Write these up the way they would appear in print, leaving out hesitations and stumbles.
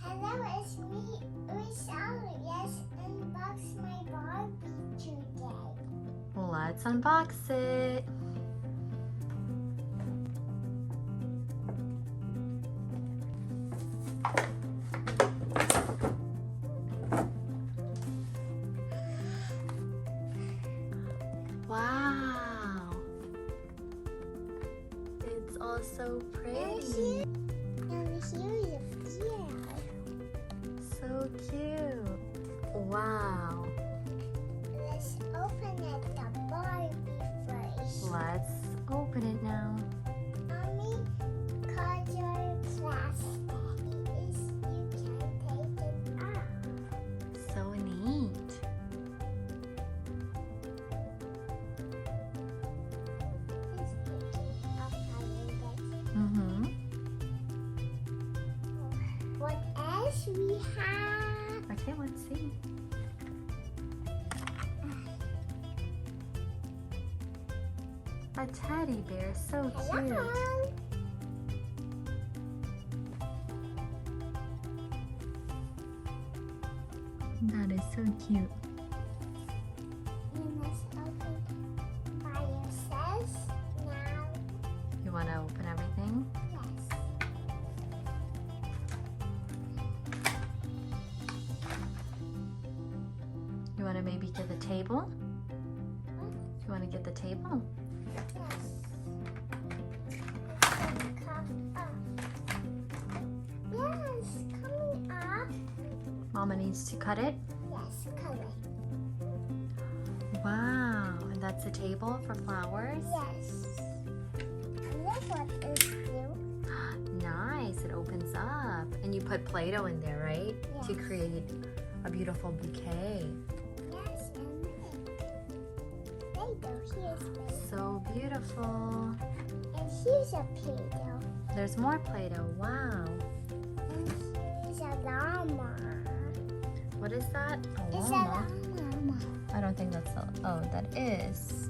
Hello, it's me, Rishala. Yes, unbox my Barbie today. Let's unbox it. Wow. It's all so pretty. And here's a fear. So cute. Wow. Let's open it, the Barbie first. Let's open it now. Mommy, color plastic. You can take it out. So neat. Let's take it off a little bit. Mm-hmm. What else we have? Okay, let's see. A teddy bear, so cute. Hello. That is so cute. You must open by yourselves now. You want to open everything? Yes. You want to maybe get the table? What? You want to get the table? Yes. Come up. Yes, coming up. Mama needs to cut it. Yes, coming. Wow, and that's the table for flowers? Yes. Look what is new. Nice, it opens up. And you put Play-Doh in there, right? To Yes. create a beautiful bouquet. Yes, and Play-Doh. Here's Play-Doh. So beautiful. And here's a Play-Doh. There's more Play-Doh, wow. And here's a llama. What is that? A It's a llama? llama. I don't think that's a, oh, that is.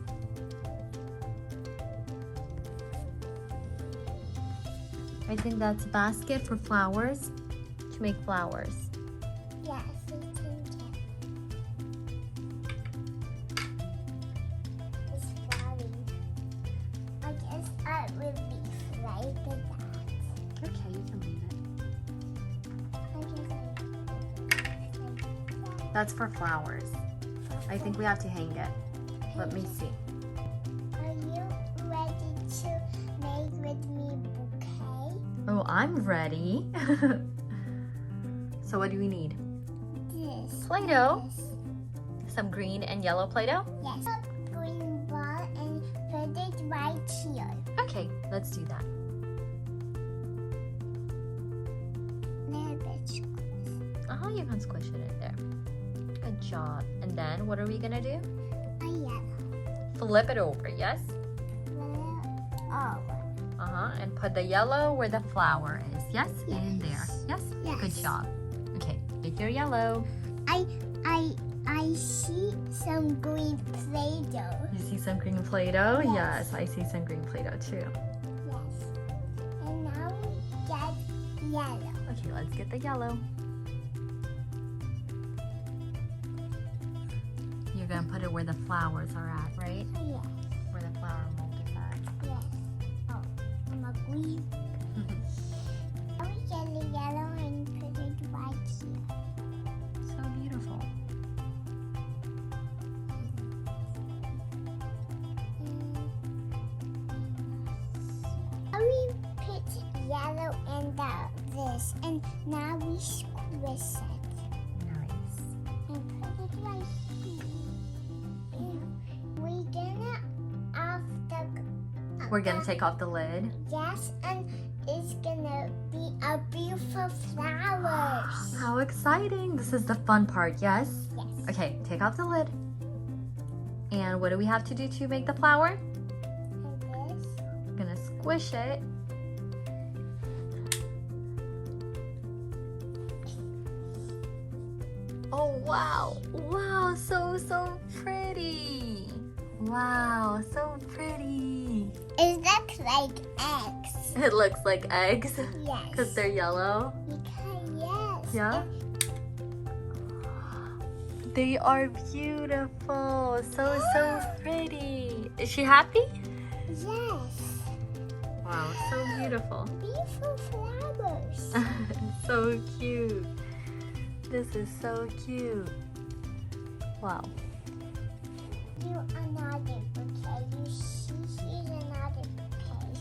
I think that's a basket for flowers, to make flowers. Yes, it's in It's flying. I guess I will be flying to that. Okay, you can leave it. I guess I That's for flowers. I think we have to hang it. Let me see. Are you ready to make with me bouquet? Oh, I'm ready. So what do we need? This. Play-Doh. This. Some green and yellow Play-Doh? Yes. A green ball and put it right here. Okay, let's do that. Little bit squeeze. Uh-huh, you can squish it in there. Good job. And then what are we gonna do? A yellow. Flip it over, yes? Oh. Uh-huh, and put the yellow where the flower is, yes? In there, Yes. yes? Yes. Good job. Okay, get your yellow. I see some green Play-Doh. You see some green Play-Doh? Yes. Yes, I see some green Play-Doh too. Yes. And now we get yellow. Okay, let's get the yellow. You're gonna put it where the flowers are at, right? Yes. Where the flower mold is at. Yes. Oh, I'm a green. Now we get the yellow and put it right here. So beautiful. Now we put yellow in this, and now we squish it Nice. and put it right here. And we're gonna off the. We're gonna take off the lid. Yes, and it's gonna be a beautiful flowers. How exciting. This is the fun part, yes? Yes. Okay, take off the lid. And what do we have to do to make the flower? And this. We're gonna squish it. Oh, wow. Wow, so pretty. Wow, so pretty. It looks like eggs. It looks like eggs Yes. because they're yellow. Because yes. Yeah? They are beautiful. So pretty. Is she happy? Yes. Wow, so beautiful. Beautiful flowers. So cute. This is so cute. Wow. You another bouquet. You see here's another bouquet.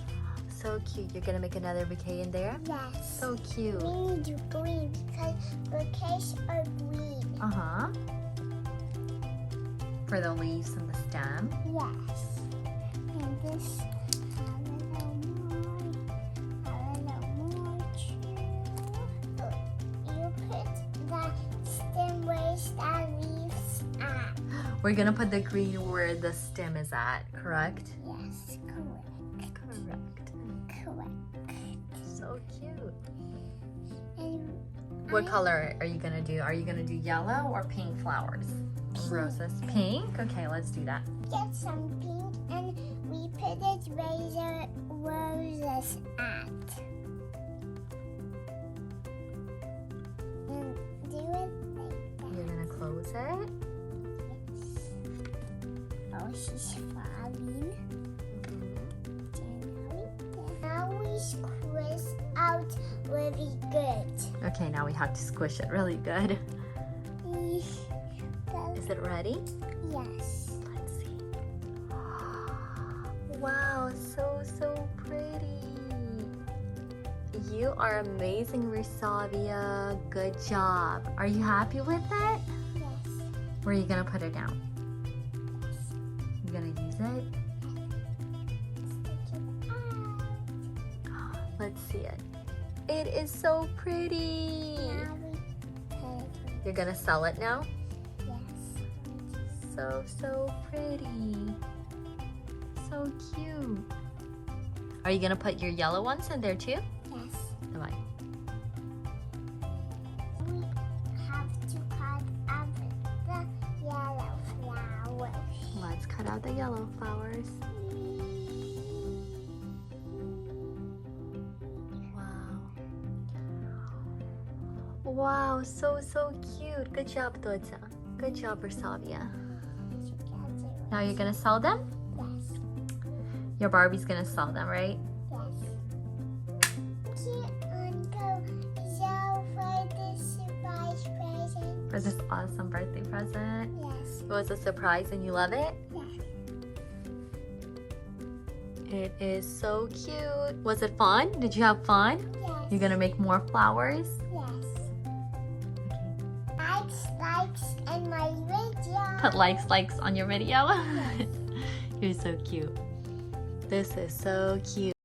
So cute. You're gonna make another bouquet in there? Yes. So cute. We need green because bouquets are green. Uh-huh. For the leaves and the stem. Yes. And this a little more too. You put the stem where the leaves at. We're gonna put the green where the stem is at, correct? Yes, correct. Correct. Correct. So cute. And What color are you gonna do? Are you gonna do yellow or pink flowers? Roses. Pink? Okay, let's do that. get some pink and we put it where the roses at. And do it like that. You're gonna close it. Oh, she's falling. Now we squeeze out really good. Okay, now we have to squish it really good. Is it ready? Yes. Let's see. Wow, so pretty. You are amazing, Rusavia. Good job. Are you happy with it? Yes. Where are you gonna put it down? You gonna use it? Stick it out. Let's see it. It is so pretty. Now we put it. You're gonna sell it now? Yes. So pretty. So cute. Are you gonna put your yellow ones in there too? Yes. Come on. We have to cut out the yellow flowers. Let's cut out the yellow flowers. Wow, so cute. Good job, Dodza. Good job, Rusavia. Now you're gonna sell them? Yes. Your Barbie's gonna sell them, right? Yes. Uncle, so for this surprise present. For this awesome birthday present. Yes. It was a surprise and you love it? Yes. It is so cute. Was it fun? Did you have fun? Yes. You're gonna make more flowers? Yes. Okay. Likes, and my video. Put likes on your video. Yes. You're so cute. This is so cute.